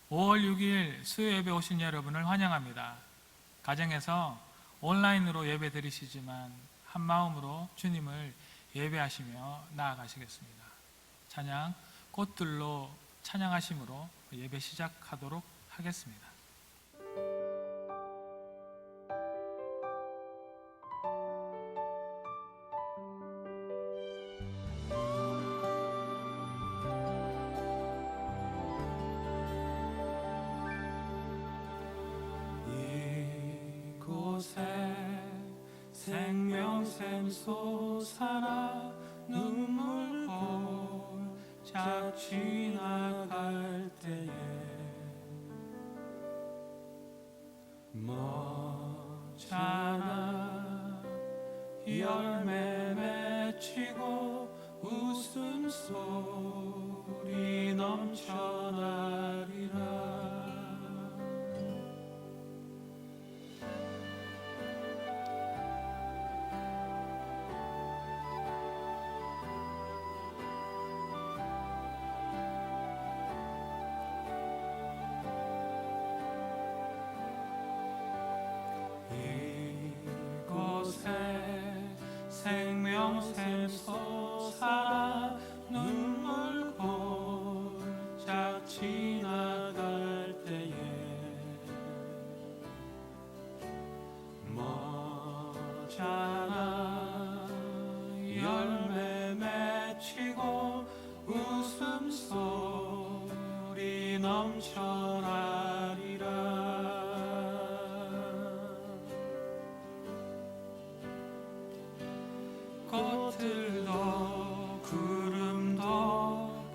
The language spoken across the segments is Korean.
5월 6일 수요 예배 오신 여러분을 환영합니다. 가정에서 온라인으로 예배 드리시지만 한 마음으로 주님을 예배하시며 나아가시겠습니다. 찬양 꽃들로 찬양하심으로 예배 시작하도록 하겠습니다. 생명샘 솟아나 눈물 골짝 지나갈 때에 멋잖아 열매 맺히고 웃음소리 넘쳐나리라. 생명샘 솟아 눈물 골짝 지나갈 때에 멋잖아 열매 맺히고 웃음소리 넘쳐나리라. 꽃들도 구름도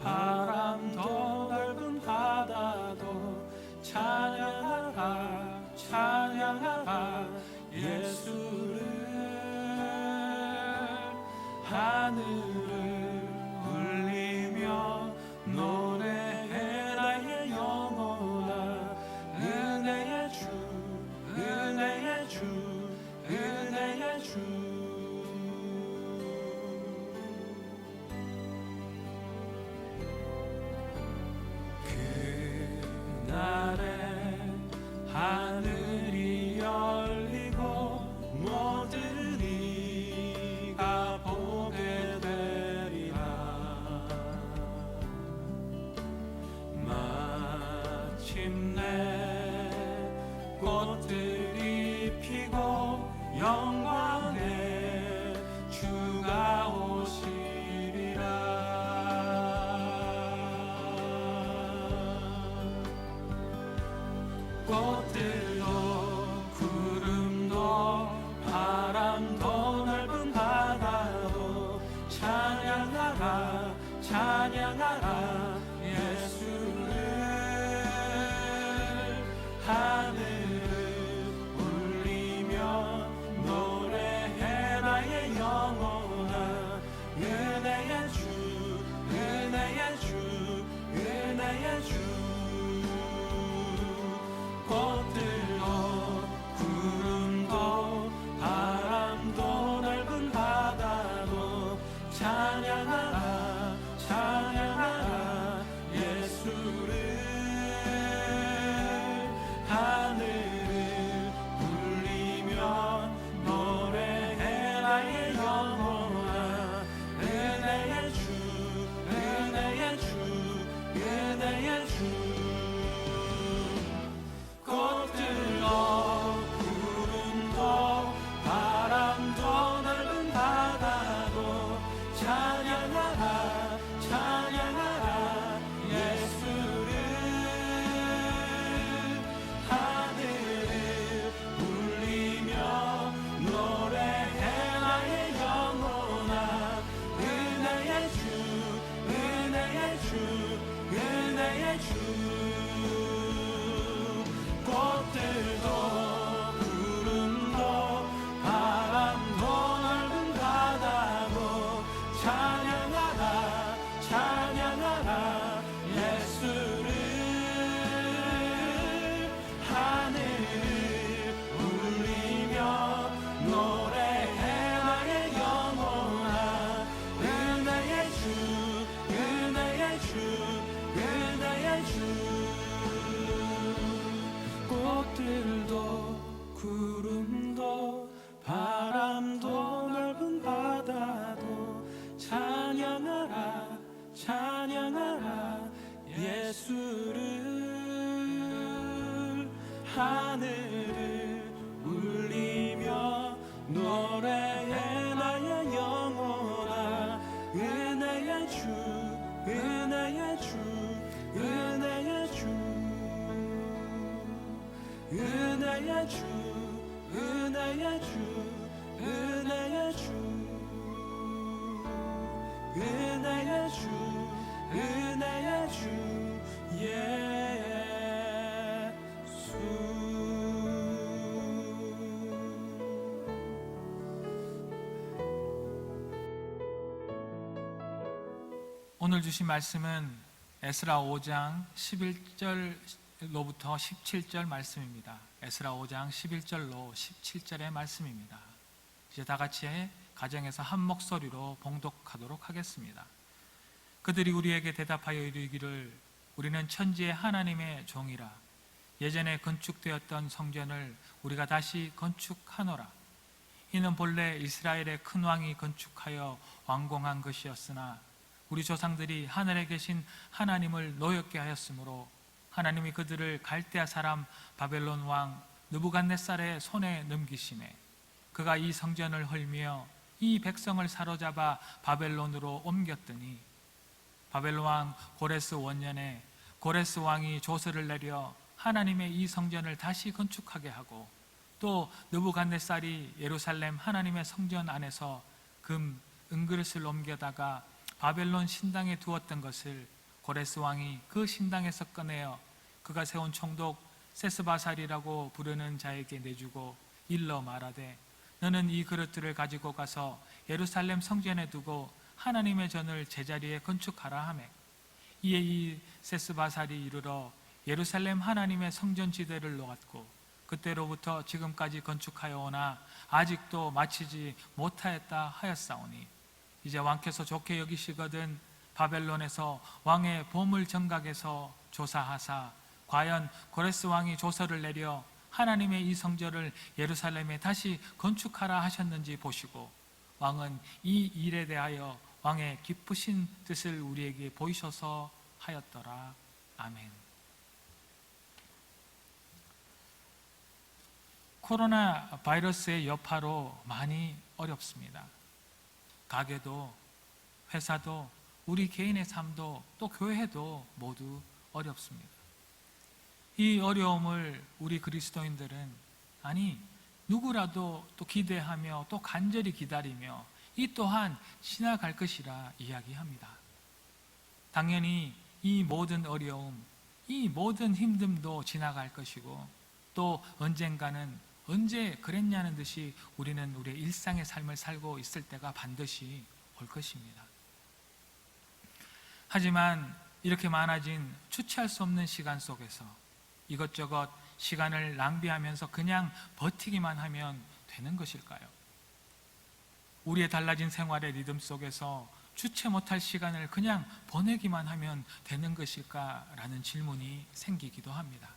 바람도 넓은 바다도 찬양하라 찬양하라 예수를. 하늘을 울리며 노래해 나의 영혼아. 은혜의 주 은혜의 주 은혜의 주. 그날에 하늘이 열리고 모든 이가 보게 되리라. 마침내 꽃들이 피고 영광의 주가 오시리라. 꽃들도 구름도 바람도 넓은 바다도 찬양하라 찬양하라 예수를. 하늘을 울리며 노래해 나의 영혼아. 은혜의 주 은혜의 주 은혜의 주. 꽃들도 구름도 바람도 넓은 바다도 찬양하라 찬양하라 예수를. 하늘을 울리며 노래해 나의 영혼아. 은혜의 주 은혜의 주 은혜의 주. 꽃들도 구름도 바람도 넓은 바다도 찬양하라 찬양 찬양하라 예수를 하늘을 울리며 노래해 나의 영혼아 은혜의 주 은혜의 주 은혜의 주 은혜의 주 은혜의 주 은혜의 주 은혜의 주 은혜의 주 예수. 오늘 주신 말씀은 에스라 5장 11절로부터 17절 말씀입니다. 에스라 5장 11절로 17절의 말씀입니다. 이제 다 같이 가정에서 한 목소리로 봉독하도록 하겠습니다. 그들이 우리에게 대답하여 이르기를 우리는 천지의 하나님의 종이라. 예전에 건축되었던 성전을 우리가 다시 건축하노라. 이는 본래 이스라엘의 큰 왕이 건축하여 완공한 것이었으나 우리 조상들이 하늘에 계신 하나님을 노엽게 하였으므로 하나님이 그들을 갈대아 사람 바벨론 왕 느부갓네살의 손에 넘기시매 그가 이 성전을 헐며 이 백성을 사로잡아 바벨론으로 옮겼더니 바벨론 왕 고레스 원년에 고레스 왕이 조서를 내려 하나님의 이 성전을 다시 건축하게 하고 또 느부갓네살이 예루살렘 하나님의 성전 안에서 금 은그릇을 옮겨다가 바벨론 신당에 두었던 것을 고레스 왕이 그 신당에서 꺼내어 그가 세운 총독 세스바살이라고 부르는 자에게 내주고 일러 말하되 너는 이 그릇들을 가지고 가서 예루살렘 성전에 두고 하나님의 전을 제자리에 건축하라 하매 이에 이 세스바살이 이르러 예루살렘 하나님의 성전 지대를 놓았고 그때로부터 지금까지 건축하여 오나 아직도 마치지 못하였다 하였사오니 이제 왕께서 좋게 여기시거든 바벨론에서 왕의 보물 정각에서 조사하사 과연 고레스 왕이 조서를 내려 하나님의 이 성전을 예루살렘에 다시 건축하라 하셨는지 보시고 왕은 이 일에 대하여 왕의 기쁘신 뜻을 우리에게 보이셔서 하였더라. 아멘. 코로나 바이러스의 여파로 많이 어렵습니다. 가게도 회사도 우리 개인의 삶도 또 교회도 모두 어렵습니다. 이 어려움을 우리 그리스도인들은 아니 누구라도 또 기대하며 또 간절히 기다리며 이 또한 지나갈 것이라 이야기합니다. 당연히 이 모든 어려움, 이 모든 힘듦도 지나갈 것이고 또 언젠가는 언제 그랬냐는 듯이 우리는 우리의 일상의 삶을 살고 있을 때가 반드시 올 것입니다. 하지만 이렇게 많아진 주체할 수 없는 시간 속에서 이것저것 시간을 낭비하면서 그냥 버티기만 하면 되는 것일까요? 우리의 달라진 생활의 리듬 속에서 주체 못할 시간을 그냥 보내기만 하면 되는 것일까라는 질문이 생기기도 합니다.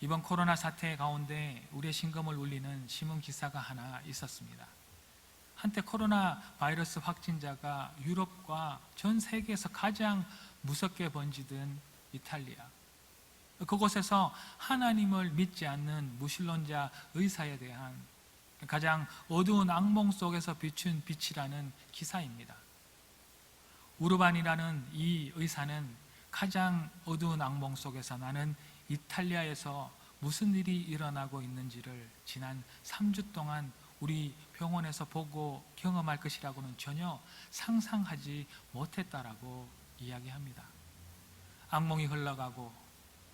이번 코로나 사태 가운데 우리의 심금을 울리는 신문 기사가 하나 있었습니다. 한때 코로나 바이러스 확진자가 유럽과 전 세계에서 가장 무섭게 번지던 이탈리아. 그곳에서 하나님을 믿지 않는 무신론자 의사에 대한 가장 어두운 악몽 속에서 비춘 빛이라는 기사입니다. 우르반이라는 이 의사는 가장 어두운 악몽 속에서 나는 이탈리아에서 무슨 일이 일어나고 있는지를 지난 3주 동안 우리 병원에서 보고 경험할 것이라고는 전혀 상상하지 못했다라고 이야기합니다. 악몽이 흘러가고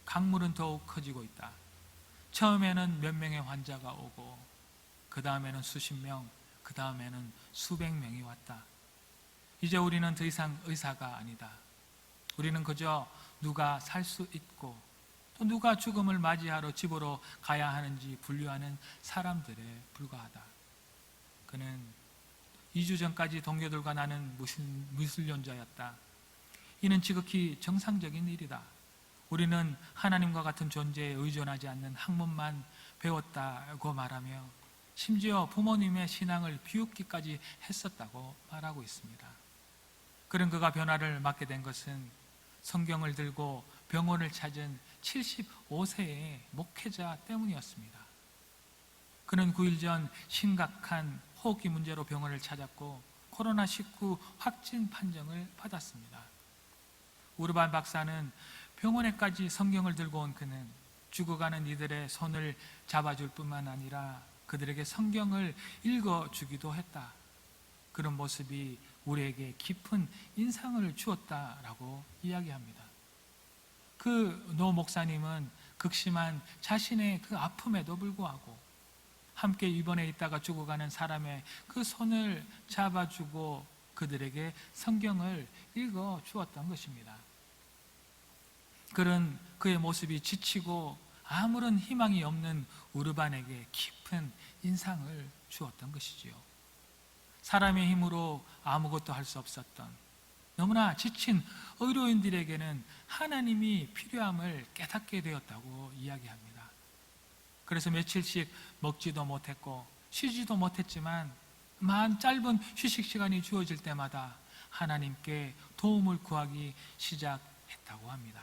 강물은 더욱 커지고 있다. 처음에는 몇 명의 환자가 오고 그 다음에는 수십 명, 그 다음에는 수백 명이 왔다. 이제 우리는 더 이상 의사가 아니다. 우리는 그저 누가 살 수 있고 또 누가 죽음을 맞이하러 집으로 가야 하는지 분류하는 사람들에 불과하다. 그는 2주 전까지 동료들과 나는 무신론자였다. 이는 지극히 정상적인 일이다. 우리는 하나님과 같은 존재에 의존하지 않는 학문만 배웠다고 말하며 심지어 부모님의 신앙을 비웃기까지 했었다고 말하고 있습니다. 그런 그가 변화를 맞게 된 것은 성경을 들고 병원을 찾은 75세의 목회자 때문이었습니다. 그는 9일 전 심각한 호흡기 문제로 병원을 찾았고 코로나19 확진 판정을 받았습니다. 우르반 박사는 병원에까지 성경을 들고 온 그는 죽어가는 이들의 손을 잡아줄 뿐만 아니라 그들에게 성경을 읽어주기도 했다. 그런 모습이 우리에게 깊은 인상을 주었다라고 이야기합니다. 그 노 목사님은 극심한 자신의 그 아픔에도 불구하고 함께 입원해 있다가 죽어가는 사람의 그 손을 잡아주고 그들에게 성경을 읽어 주었던 것입니다. 그런 그의 모습이 지치고 아무런 희망이 없는 우르반에게 깊은 인상을 주었던 것이지요. 사람의 힘으로 아무것도 할 수 없었던 너무나 지친 의료인들에게는 하나님이 필요함을 깨닫게 되었다고 이야기합니다. 그래서 며칠씩 먹지도 못했고 쉬지도 못했지만 짧은 휴식 시간이 주어질 때마다 하나님께 도움을 구하기 시작했다고 합니다.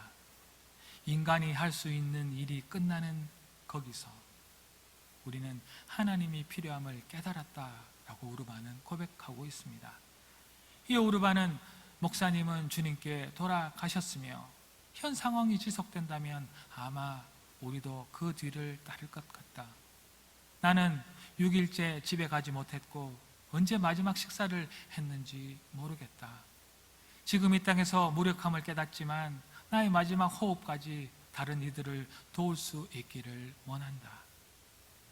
인간이 할 수 있는 일이 끝나는 거기서 우리는 하나님이 필요함을 깨달았다라고 우르반은 고백하고 있습니다. 이 우르반은 목사님은 주님께 돌아가셨으며 현 상황이 지속된다면 아마 우리도 그 뒤를 따를 것 같다. 나는 6일째 집에 가지 못했고 언제 마지막 식사를 했는지 모르겠다. 지금 이 땅에서 무력함을 깨닫지만 나의 마지막 호흡까지 다른 이들을 도울 수 있기를 원한다.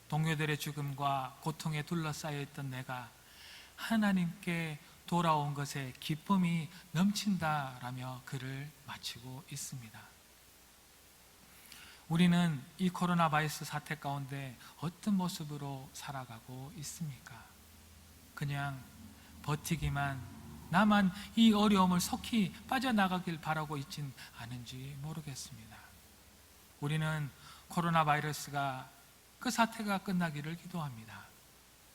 동료들의 죽음과 고통에 둘러싸여 있던 내가 하나님께 돌아온 것에 기쁨이 넘친다라며 글을 마치고 있습니다. 우리는 이 코로나 바이러스 사태 가운데 어떤 모습으로 살아가고 있습니까? 그냥 버티기만, 나만 이 어려움을 속히 빠져나가길 바라고 있진 않은지 모르겠습니다. 우리는 코로나 바이러스가 그 사태가 끝나기를 기도합니다.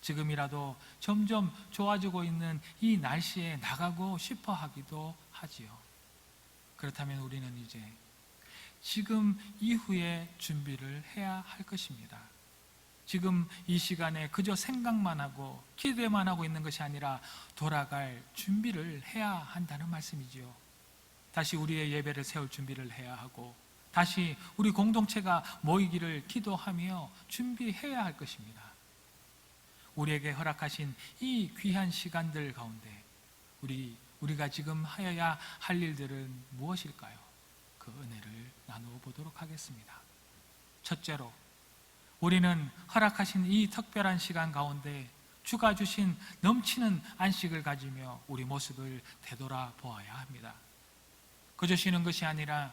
지금이라도 점점 좋아지고 있는 이 날씨에 나가고 싶어 하기도 하지요. 그렇다면 우리는 이제 지금 이후에 준비를 해야 할 것입니다. 지금 이 시간에 그저 생각만 하고 기대만 하고 있는 것이 아니라 돌아갈 준비를 해야 한다는 말씀이지요. 다시 우리의 예배를 세울 준비를 해야 하고 다시 우리 공동체가 모이기를 기도하며 준비해야 할 것입니다. 우리에게 허락하신 이 귀한 시간들 가운데 우리가 지금 하여야 할 일들은 무엇일까요? 그 은혜를 나누어 보도록 하겠습니다. 첫째로 우리는 허락하신 이 특별한 시간 가운데 주가 주신 넘치는 안식을 가지며 우리 모습을 되돌아 보아야 합니다. 그저 쉬는 것이 아니라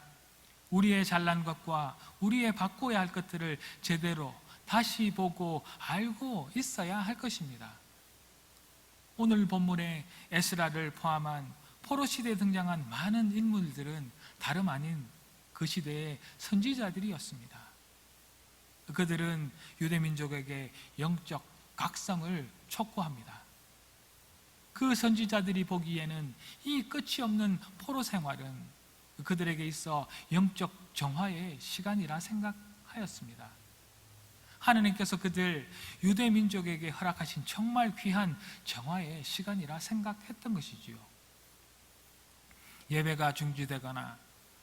우리의 잘난 것과 우리의 바꿔야 할 것들을 제대로 다시 보고 알고 있어야 할 것입니다. 오늘 본문에 에스라를 포함한 포로 시대에 등장한 많은 인물들은 다름 아닌 그 시대의 선지자들이었습니다. 그들은 유대민족에게 영적 각성을 촉구합니다. 그 선지자들이 보기에는 이 끝이 없는 포로 생활은 그들에게 있어 영적 정화의 시간이라 생각하였습니다. 하느님께서 그들 유대민족에게 허락하신 정말 귀한 정화의 시간이라 생각했던 것이지요. 예배가 중지되거나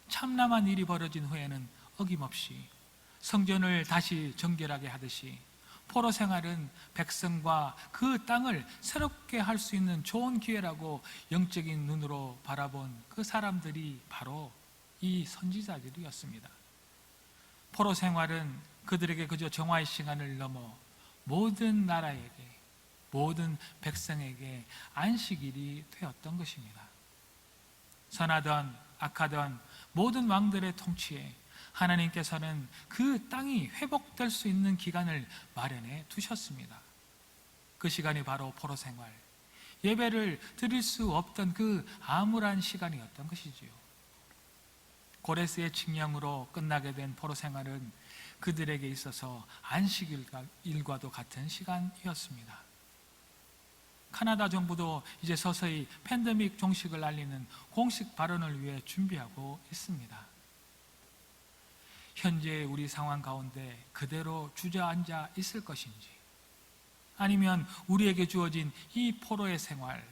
참남한 일이 벌어진 후에는 어김없이 성전을 다시 정결하게 하듯이 포로 생활은 백성과 그 땅을 새롭게 할 수 있는 좋은 기회라고 영적인 눈으로 바라본 그 사람들이 바로 이 선지자들이었습니다. 포로 생활은 그들에게 그저 정화의 시간을 넘어 모든 나라에게, 모든 백성에게 안식일이 되었던 것입니다. 선하던 악하던 모든 왕들의 통치에 하나님께서는 그 땅이 회복될 수 있는 기간을 마련해 두셨습니다. 그 시간이 바로 포로 생활, 예배를 드릴 수 없던 그 암울한 시간이었던 것이지요. 고레스의 칙령으로 끝나게 된 포로 생활은 그들에게 있어서 안식일과도 같은 시간이었습니다. 카나다 정부도 이제 서서히 팬데믹 종식을 알리는 공식 발언을 위해 준비하고 있습니다. 현재 우리 상황 가운데 그대로 주저앉아 있을 것인지, 아니면 우리에게 주어진 이 포로의 생활,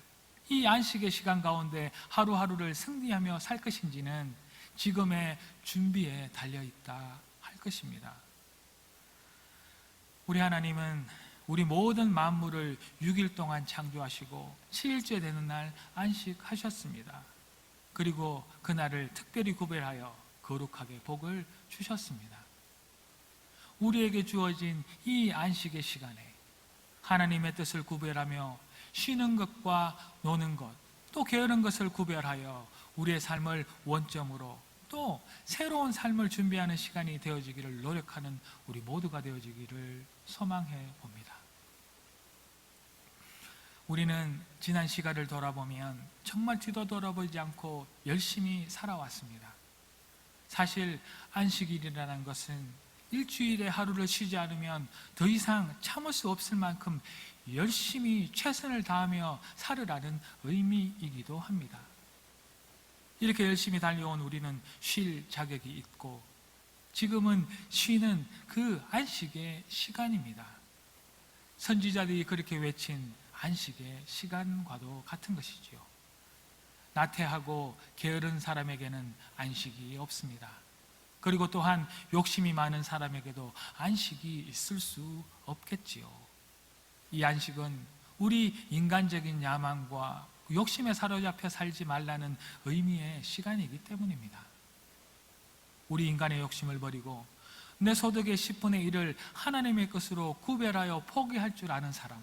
이 안식의 시간 가운데 하루하루를 승리하며 살 것인지는 지금의 준비에 달려있다 할 것입니다. 우리 하나님은 우리 모든 만물을 6일 동안 창조하시고 7일째 되는 날 안식하셨습니다. 그리고 그날을 특별히 구별하여 거룩하게 복을 주셨습니다. 우리에게 주어진 이 안식의 시간에 하나님의 뜻을 구별하며 쉬는 것과 노는 것, 또 게으른 것을 구별하여 우리의 삶을 원점으로 또 새로운 삶을 준비하는 시간이 되어지기를 노력하는 우리 모두가 되어지기를 소망해 봅니다. 우리는 지난 시간을 돌아보면 정말 뒤도 돌아보지 않고 열심히 살아왔습니다. 사실 안식일이라는 것은 일주일에 하루를 쉬지 않으면 더 이상 참을 수 없을 만큼 열심히 최선을 다하며 살으라는 의미이기도 합니다. 이렇게 열심히 달려온 우리는 쉴 자격이 있고, 지금은 쉬는 그 안식의 시간입니다. 선지자들이 그렇게 외친 안식의 시간과도 같은 것이지요. 나태하고 게으른 사람에게는 안식이 없습니다. 그리고 또한 욕심이 많은 사람에게도 안식이 있을 수 없겠지요. 이 안식은 우리 인간적인 야망과 욕심에 사로잡혀 살지 말라는 의미의 시간이기 때문입니다. 우리 인간의 욕심을 버리고 내 소득의 10분의 1을 하나님의 것으로 구별하여 포기할 줄 아는 사람,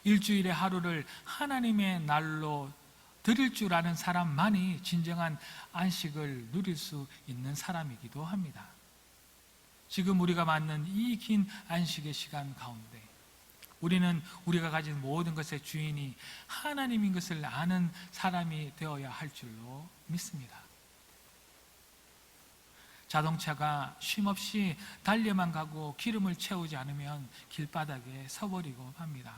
일주일의 하루를 하나님의 날로 드릴 줄 아는 사람만이 진정한 안식을 누릴 수 있는 사람이기도 합니다. 지금 우리가 맞는 이 긴 안식의 시간 가운데 우리는 우리가 가진 모든 것의 주인이 하나님인 것을 아는 사람이 되어야 할 줄로 믿습니다. 자동차가 쉼없이 달려만 가고 기름을 채우지 않으면 길바닥에 서버리고 맙니다.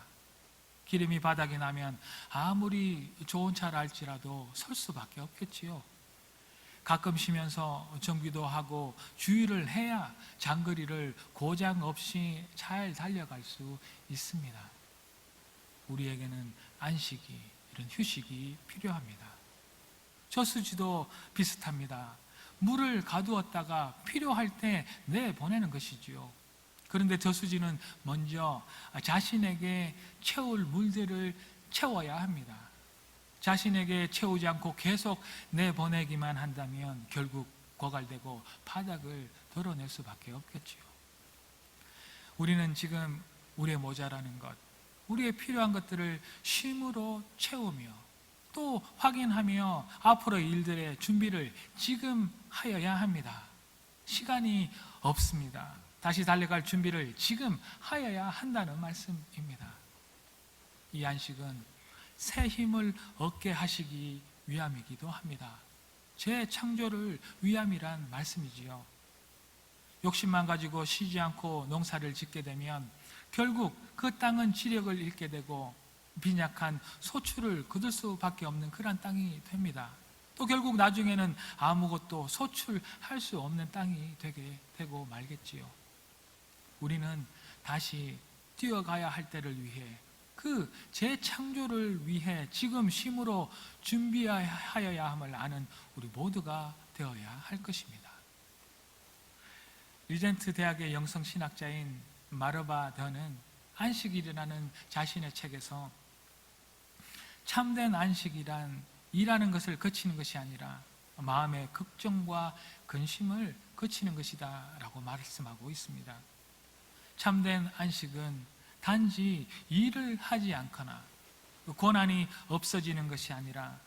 기름이 바닥에 나면 아무리 좋은 차라 할지라도 설 수밖에 없겠지요. 가끔 쉬면서 정비도 하고 주의를 해야 장거리를 고장 없이 잘 달려갈 수 있습니다. 우리에게는 안식이, 이런 휴식이 필요합니다. 저수지도 비슷합니다. 물을 가두었다가 필요할 때 내보내는 것이지요. 그런데 저수지는 먼저 자신에게 채울 물들을 채워야 합니다. 자신에게 채우지 않고 계속 내보내기만 한다면 결국 고갈되고 바닥을 드러낼 수밖에 없겠지요. 우리는 지금 우리의 모자라는 것, 우리의 필요한 것들을 쉼으로 채우며 또 확인하며 앞으로의 일들의 준비를 지금 하여야 합니다. 시간이 없습니다. 다시 달려갈 준비를 지금 하여야 한다는 말씀입니다. 이 안식은 새 힘을 얻게 하시기 위함이기도 합니다. 재창조를 위함이란 말씀이지요. 욕심만 가지고 쉬지 않고 농사를 짓게 되면 결국 그 땅은 지력을 잃게 되고 빈약한 소출을 거둘 수밖에 없는 그런 땅이 됩니다. 또 결국 나중에는 아무것도 소출할 수 없는 땅이 되게 되고 말겠지요. 우리는 다시 뛰어가야 할 때를 위해, 그 재창조를 위해 지금 쉼으로 준비하여야 함을 아는 우리 모두가 되어야 할 것입니다. 리젠트 대학의 영성신학자인 마르바 더는 안식일이라는 자신의 책에서 참된 안식이란 일하는 것을 거치는 것이 아니라 마음의 걱정과 근심을 거치는 것이다 라고 말씀하고 있습니다. 참된 안식은 단지 일을 하지 않거나 고난이 없어지는 것이 아니라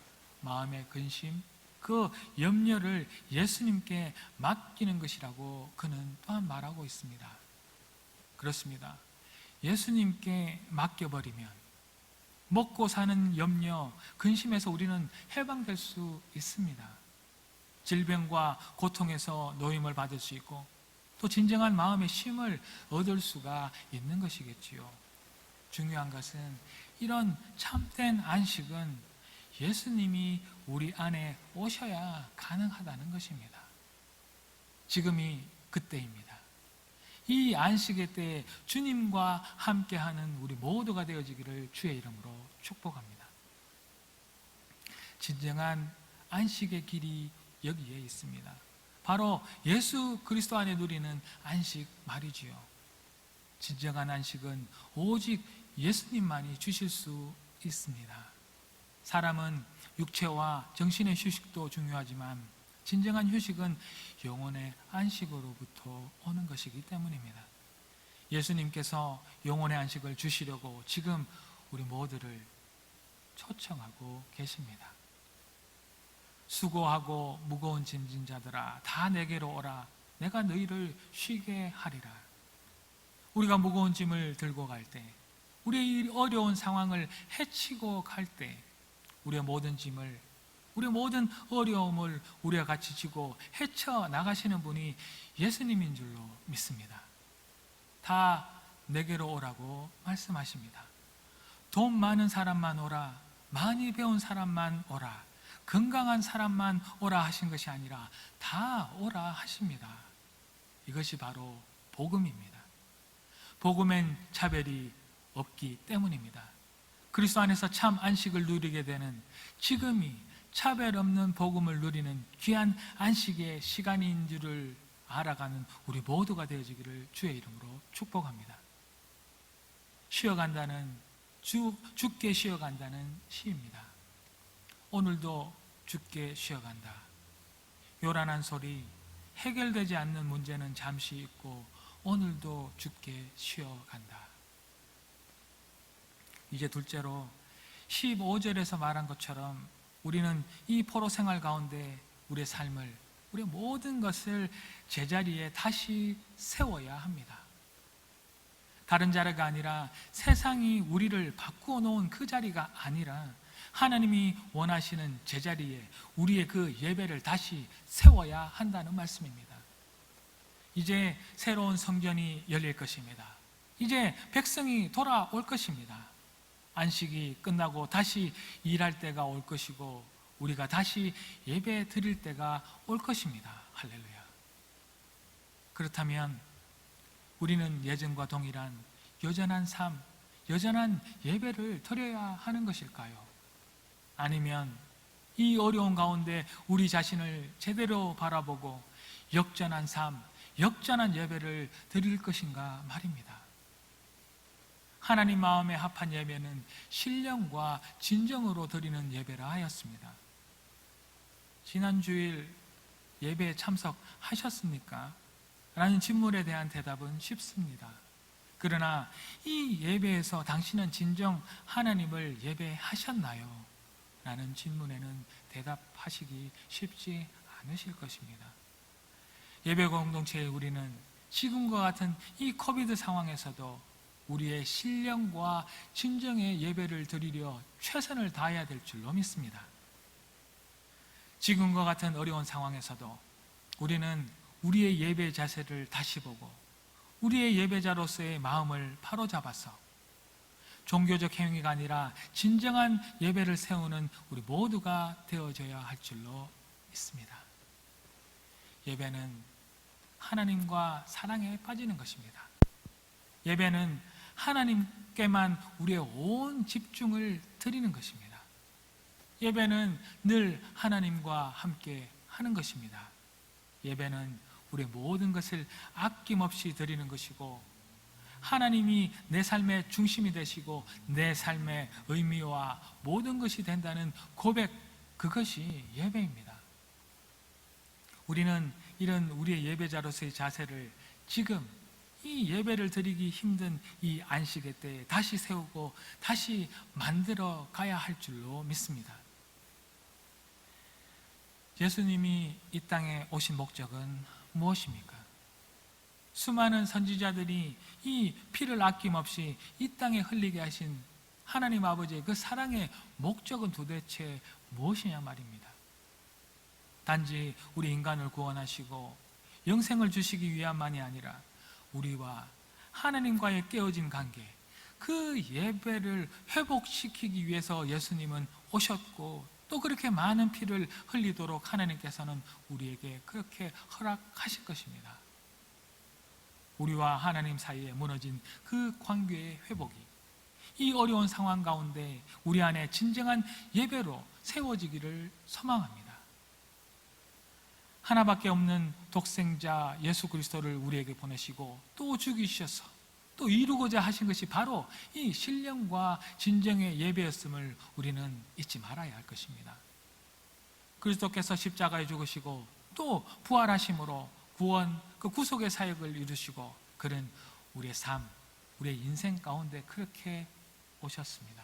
마음의 근심, 그 염려를 예수님께 맡기는 것이라고 그는 또한 말하고 있습니다. 그렇습니다. 예수님께 맡겨버리면 먹고 사는 염려, 근심에서 우리는 해방될 수 있습니다. 질병과 고통에서 노임을 받을 수 있고 또 진정한 마음의 쉼을 얻을 수가 있는 것이겠지요. 중요한 것은 이런 참된 안식은 예수님이 우리 안에 오셔야 가능하다는 것입니다. 지금이 그때입니다. 이 안식의 때에 주님과 함께하는 우리 모두가 되어지기를 주의 이름으로 축복합니다. 진정한 안식의 길이 여기에 있습니다. 바로 예수 그리스도 안에 누리는 안식 말이지요. 진정한 안식은 오직 예수님만이 주실 수 있습니다. 사람은 육체와 정신의 휴식도 중요하지만 진정한 휴식은 영혼의 안식으로부터 오는 것이기 때문입니다. 예수님께서 영혼의 안식을 주시려고 지금 우리 모두를 초청하고 계십니다. 수고하고 무거운 짐진 자들아 다 내게로 오라. 내가 너희를 쉬게 하리라. 우리가 무거운 짐을 들고 갈 때, 우리의 이 어려운 상황을 헤치고 갈 때, 우리의 모든 짐을, 우리의 모든 어려움을 우리가 같이 지고 헤쳐 나가시는 분이 예수님인 줄로 믿습니다. 다 내게로 오라고 말씀하십니다. 돈 많은 사람만 오라, 많이 배운 사람만 오라, 건강한 사람만 오라 하신 것이 아니라 다 오라 하십니다. 이것이 바로 복음입니다. 복음엔 차별이 없기 때문입니다. 그리스도 안에서 참 안식을 누리게 되는 지금이 차별 없는 복음을 누리는 귀한 안식의 시간인 줄을 알아가는 우리 모두가 되어지기를 주의 이름으로 축복합니다. 쉬어간다는 죽게 쉬어간다는 시입니다. 오늘도 죽게 쉬어간다. 요란한 소리, 해결되지 않는 문제는 잠시 있고 오늘도 죽게 쉬어간다. 이제 둘째로 15절에서 말한 것처럼 우리는 이 포로 생활 가운데 우리의 삶을, 우리의 모든 것을 제자리에 다시 세워야 합니다. 다른 자리가 아니라 세상이 우리를 바꾸어 놓은 그 자리가 아니라 하나님이 원하시는 제자리에 우리의 그 예배를 다시 세워야 한다는 말씀입니다. 이제 새로운 성전이 열릴 것입니다. 이제 백성이 돌아올 것입니다. 안식이 끝나고 다시 일할 때가 올 것이고 우리가 다시 예배 드릴 때가 올 것입니다. 할렐루야. 그렇다면 우리는 예전과 동일한 여전한 삶, 여전한 예배를 드려야 하는 것일까요? 아니면 이 어려운 가운데 우리 자신을 제대로 바라보고 역전한 삶, 역전한 예배를 드릴 것인가 말입니다. 하나님 마음에 합한 예배는 신령과 진정으로 드리는 예배라 하였습니다. 지난 주일 예배에 참석하셨습니까? 라는 질문에 대한 대답은 쉽습니다. 그러나 이 예배에서 당신은 진정 하나님을 예배하셨나요? 라는 질문에는 대답하시기 쉽지 않으실 것입니다. 예배 공동체의 우리는 지금과 같은 이 코비드 상황에서도 우리의 신령과 진정의 예배를 드리려 최선을 다해야 될 줄로 믿습니다. 지금과 같은 어려운 상황에서도 우리는 우리의 예배 자세를 다시 보고 우리의 예배자로서의 마음을 바로잡아서 종교적 행위가 아니라 진정한 예배를 세우는 우리 모두가 되어져야 할 줄로 믿습니다. 예배는 하나님과 사랑에 빠지는 것입니다. 예배는 하나님께만 우리의 온 집중을 드리는 것입니다. 예배는 늘 하나님과 함께 하는 것입니다. 예배는 우리의 모든 것을 아낌없이 드리는 것이고 하나님이 내 삶의 중심이 되시고 내 삶의 의미와 모든 것이 된다는 고백, 그것이 예배입니다. 우리는 이런 우리의 예배자로서의 자세를 지금 이 예배를 드리기 힘든 이 안식의 때에 다시 세우고 다시 만들어 가야 할 줄로 믿습니다. 예수님이 이 땅에 오신 목적은 무엇입니까? 수많은 선지자들이 이 피를 아낌없이 이 땅에 흘리게 하신 하나님 아버지의 그 사랑의 목적은 도대체 무엇이냐 말입니다. 단지 우리 인간을 구원하시고 영생을 주시기 위함만이 아니라 우리와 하나님과의 깨어진 관계, 그 예배를 회복시키기 위해서 예수님은 오셨고, 또 그렇게 많은 피를 흘리도록 하나님께서는 우리에게 그렇게 허락하실 것입니다. 우리와 하나님 사이에 무너진 그 관계의 회복이 이 어려운 상황 가운데 우리 안에 진정한 예배로 세워지기를 소망합니다. 하나밖에 없는 독생자 예수 그리스도를 우리에게 보내시고 또 죽이셔서 또 이루고자 하신 것이 바로 이 신령과 진정의 예배였음을 우리는 잊지 말아야 할 것입니다. 그리스도께서 십자가에 죽으시고 또 부활하심으로 구원, 그 구속의 사역을 이루시고 그는 우리의 삶, 우리의 인생 가운데 그렇게 오셨습니다.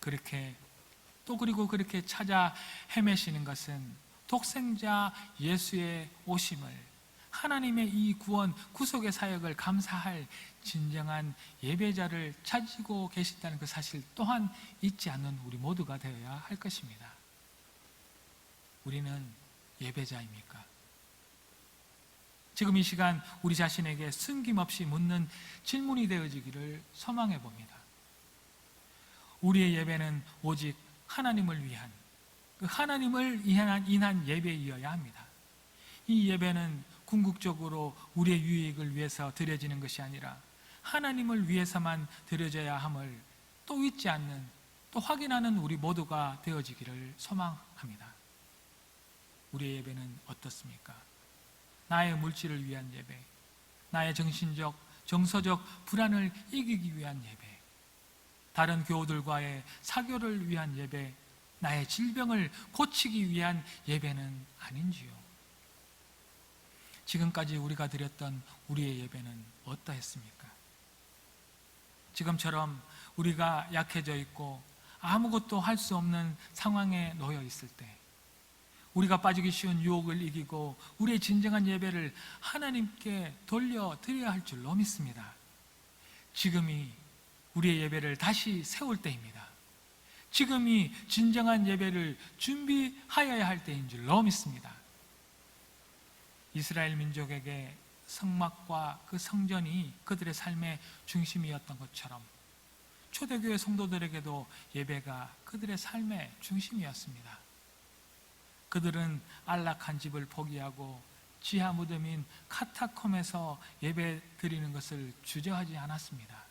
그렇게 또 그리고 그렇게 찾아 헤매시는 것은 독생자 예수의 오심을, 하나님의 이 구원, 구속의 사역을 감사할 진정한 예배자를 찾고 계시다는 그 사실 또한 잊지 않는 우리 모두가 되어야 할 것입니다. 우리는 예배자입니까? 지금 이 시간 우리 자신에게 숨김없이 묻는 질문이 되어지기를 소망해 봅니다. 우리의 예배는 오직 하나님을 위한, 그 하나님을 인한 예배이어야 합니다. 이 예배는 궁극적으로 우리의 유익을 위해서 드려지는 것이 아니라 하나님을 위해서만 드려져야 함을 또 잊지 않는, 또 확인하는 우리 모두가 되어지기를 소망합니다. 우리의 예배는 어떻습니까? 나의 물질을 위한 예배, 나의 정신적, 정서적 불안을 이기기 위한 예배, 다른 교우들과의 사교를 위한 예배, 나의 질병을 고치기 위한 예배는 아닌지요? 지금까지 우리가 드렸던 우리의 예배는 어떠했습니까? 지금처럼 우리가 약해져 있고 아무것도 할 수 없는 상황에 놓여 있을 때, 우리가 빠지기 쉬운 유혹을 이기고 우리의 진정한 예배를 하나님께 돌려드려야 할 줄로 믿습니다. 지금이 우리의 예배를 다시 세울 때입니다. 지금이 진정한 예배를 준비하여야 할 때인 줄로 믿습니다. 이스라엘 민족에게 성막과 그 성전이 그들의 삶의 중심이었던 것처럼 초대교회 성도들에게도 예배가 그들의 삶의 중심이었습니다. 그들은 안락한 집을 포기하고 지하 무덤인 카타콤에서 예배 드리는 것을 주저하지 않았습니다.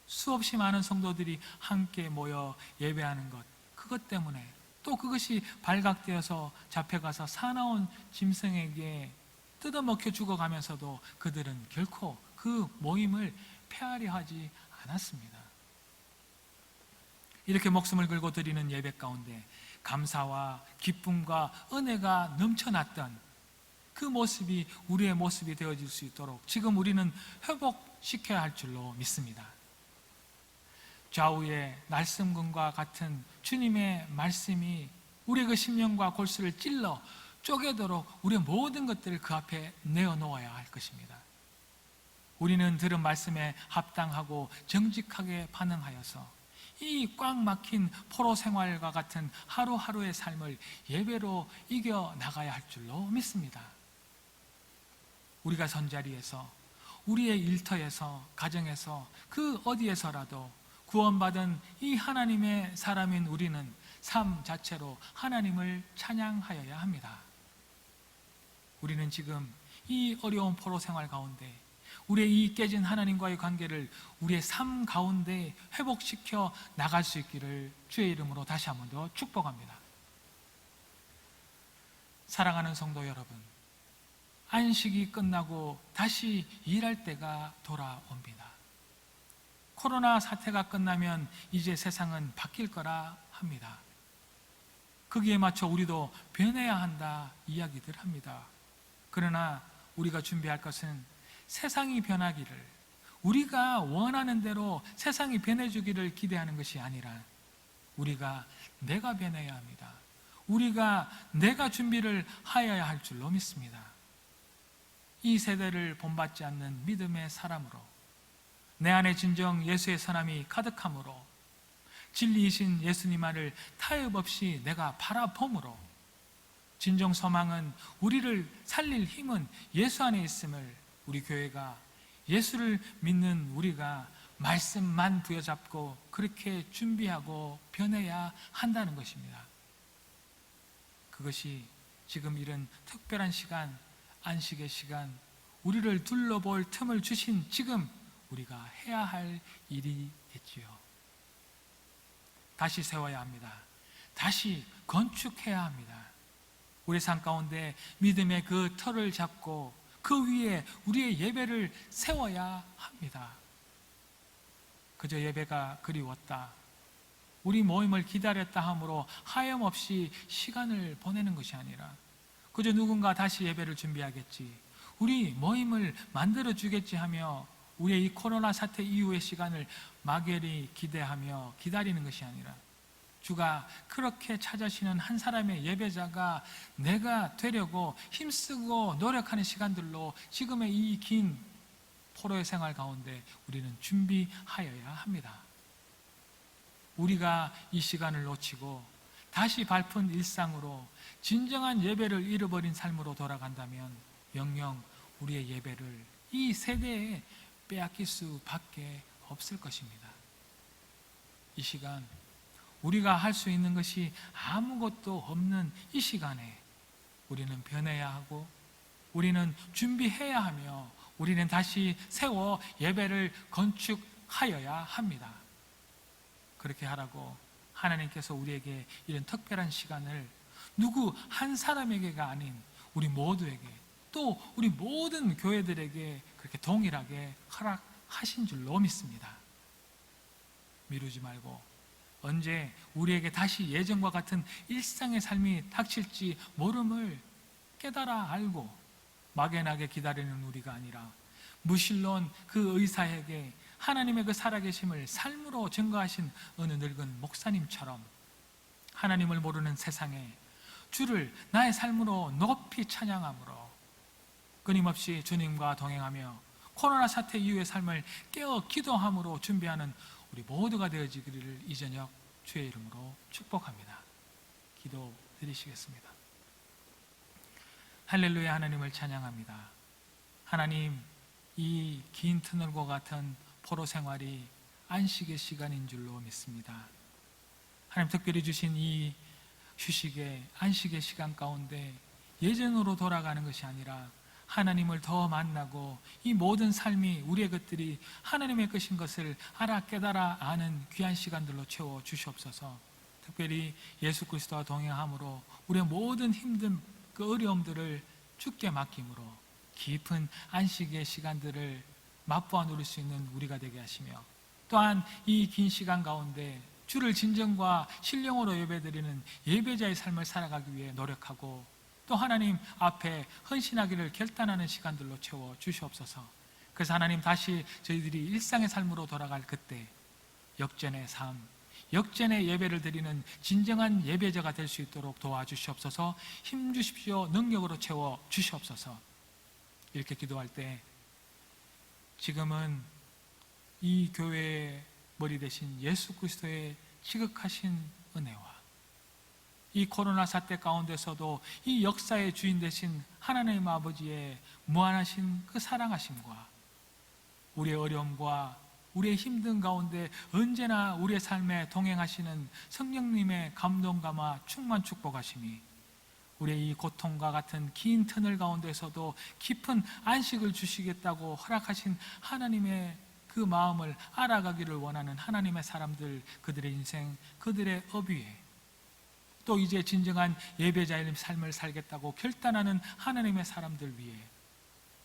수없이 많은 성도들이 함께 모여 예배하는 것, 그것 때문에 또 그것이 발각되어서 잡혀가서 사나운 짐승에게 뜯어먹혀 죽어가면서도 그들은 결코 그 모임을 폐하려 하지 않았습니다. 이렇게 목숨을 걸고 드리는 예배 가운데 감사와 기쁨과 은혜가 넘쳐났던 그 모습이 우리의 모습이 되어질 수 있도록 지금 우리는 회복시켜야 할 줄로 믿습니다. 좌우의 날성근과 같은 주님의 말씀이 우리의 그 심령과 골수를 찔러 쪼개도록 우리의 모든 것들을 그 앞에 내어놓아야 할 것입니다. 우리는 들은 말씀에 합당하고 정직하게 반응하여서 이 꽉 막힌 포로 생활과 같은 하루하루의 삶을 예배로 이겨나가야 할 줄로 믿습니다. 우리가 선자리에서, 우리의 일터에서, 가정에서, 그 어디에서라도 구원받은 이 하나님의 사람인 우리는 삶 자체로 하나님을 찬양하여야 합니다. 우리는 지금 이 어려운 포로 생활 가운데 우리의 이 깨진 하나님과의 관계를 우리의 삶 가운데 회복시켜 나갈 수 있기를 주의 이름으로 다시 한 번 더 축복합니다. 사랑하는 성도 여러분, 안식이 끝나고 다시 일할 때가 돌아옵니다. 코로나 사태가 끝나면 이제 세상은 바뀔 거라 합니다. 거기에 맞춰 우리도 변해야 한다 이야기들 합니다. 그러나 우리가 준비할 것은 세상이 변하기를, 우리가 원하는 대로 세상이 변해주기를 기대하는 것이 아니라 우리가 내가 변해야 합니다. 우리가 내가 준비를 하여야 할 줄로 믿습니다. 이 세대를 본받지 않는 믿음의 사람으로, 내 안에 진정 예수의 선함이 가득함으로, 진리이신 예수님만을 타협 없이 내가 바라봄으로, 진정 소망은 우리를 살릴 힘은 예수 안에 있음을 우리 교회가, 예수를 믿는 우리가 말씀만 부여잡고 그렇게 준비하고 변해야 한다는 것입니다. 그것이 지금 이런 특별한 시간, 안식의 시간, 우리를 둘러볼 틈을 주신 지금 우리가 해야 할 일이겠지요. 다시 세워야 합니다. 다시 건축해야 합니다. 우리 삶 가운데 믿음의 그 터를 잡고 그 위에 우리의 예배를 세워야 합니다. 그저 예배가 그리웠다, 우리 모임을 기다렸다 함으로 하염없이 시간을 보내는 것이 아니라 그저 누군가 다시 예배를 준비하겠지, 우리 모임을 만들어주겠지 하며 우리의 이 코로나 사태 이후의 시간을 막연히 기대하며 기다리는 것이 아니라 주가 그렇게 찾으시는 한 사람의 예배자가 내가 되려고 힘쓰고 노력하는 시간들로 지금의 이 긴 포로의 생활 가운데 우리는 준비하여야 합니다. 우리가 이 시간을 놓치고 다시 밟은 일상으로 진정한 예배를 잃어버린 삶으로 돌아간다면 영영 우리의 예배를 이 세대에 빼앗길 수밖에 없을 것입니다. 이 시간 우리가 할 수 있는 것이 아무것도 없는 이 시간에 우리는 변해야 하고 우리는 준비해야 하며 우리는 다시 세워 예배를 건축하여야 합니다. 그렇게 하라고 하나님께서 우리에게 이런 특별한 시간을 누구 한 사람에게가 아닌 우리 모두에게, 또 우리 모든 교회들에게 그렇게 동일하게 허락하신 줄로 믿습니다. 미루지 말고 언제 우리에게 다시 예전과 같은 일상의 삶이 닥칠지 모름을 깨달아 알고 막연하게 기다리는 우리가 아니라 무신론 그 의사에게 하나님의 그 살아계심을 삶으로 증거하신 어느 늙은 목사님처럼 하나님을 모르는 세상에 주를 나의 삶으로 높이 찬양함으로 끊임없이 주님과 동행하며 코로나 사태 이후의 삶을 깨어 기도함으로 준비하는 우리 모두가 되어지기를 이 저녁 주의 이름으로 축복합니다. 기도 드리시겠습니다. 할렐루야. 하나님을 찬양합니다. 하나님, 이 긴 터널과 같은 포로 생활이 안식의 시간인 줄로 믿습니다. 하나님, 특별히 주신 이 휴식의 안식의 시간 가운데 예전으로 돌아가는 것이 아니라 하나님을 더 만나고 이 모든 삶이 우리의 것들이 하나님의 것인 것을 알아 깨달아 아는 귀한 시간들로 채워 주시옵소서. 특별히 예수 그리스도와 동행함으로 우리의 모든 힘든 그 어려움들을 주께 맡김으로 깊은 안식의 시간들을 맛보아 누릴 수 있는 우리가 되게 하시며, 또한 이 긴 시간 가운데 주를 진정과 신령으로 예배드리는 예배자의 삶을 살아가기 위해 노력하고 또 하나님 앞에 헌신하기를 결단하는 시간들로 채워 주시옵소서. 그래서 하나님, 다시 저희들이 일상의 삶으로 돌아갈 그때 역전의 삶, 역전의 예배를 드리는 진정한 예배자가 될 수 있도록 도와주시옵소서. 힘 주십시오. 능력으로 채워 주시옵소서. 이렇게 기도할 때 지금은 이 교회의 머리 대신 예수 그리스도의 지극하신 은혜와 이 코로나 사태 가운데서도 이 역사의 주인 되신 하나님 아버지의 무한하신 그 사랑하심과 우리의 어려움과 우리의 힘든 가운데 언제나 우리의 삶에 동행하시는 성령님의 감동감화 충만 축복하심이 우리의 이 고통과 같은 긴 터널 가운데서도 깊은 안식을 주시겠다고 허락하신 하나님의 그 마음을 알아가기를 원하는 하나님의 사람들, 그들의 인생, 그들의 업 위에 또 이제 진정한 예배자의 삶을 살겠다고 결단하는 하나님의 사람들 위해,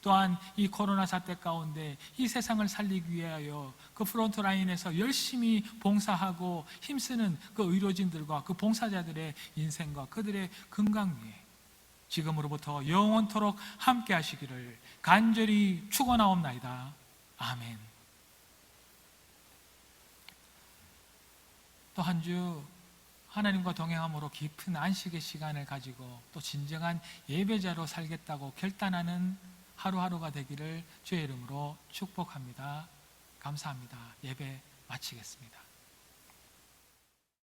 또한 이 코로나 사태 가운데 이 세상을 살리기 위하여 그 프론트 라인에서 열심히 봉사하고 힘쓰는 그 의료진들과 그 봉사자들의 인생과 그들의 건강 위에 지금으로부터 영원토록 함께 하시기를 간절히 축원하옵나이다. 아멘. 또 한 주 하나님과 동행함으로 깊은 안식의 시간을 가지고 또 진정한 예배자로 살겠다고 결단하는 하루하루가 되기를 주의 이름으로 축복합니다. 감사합니다. 예배 마치겠습니다.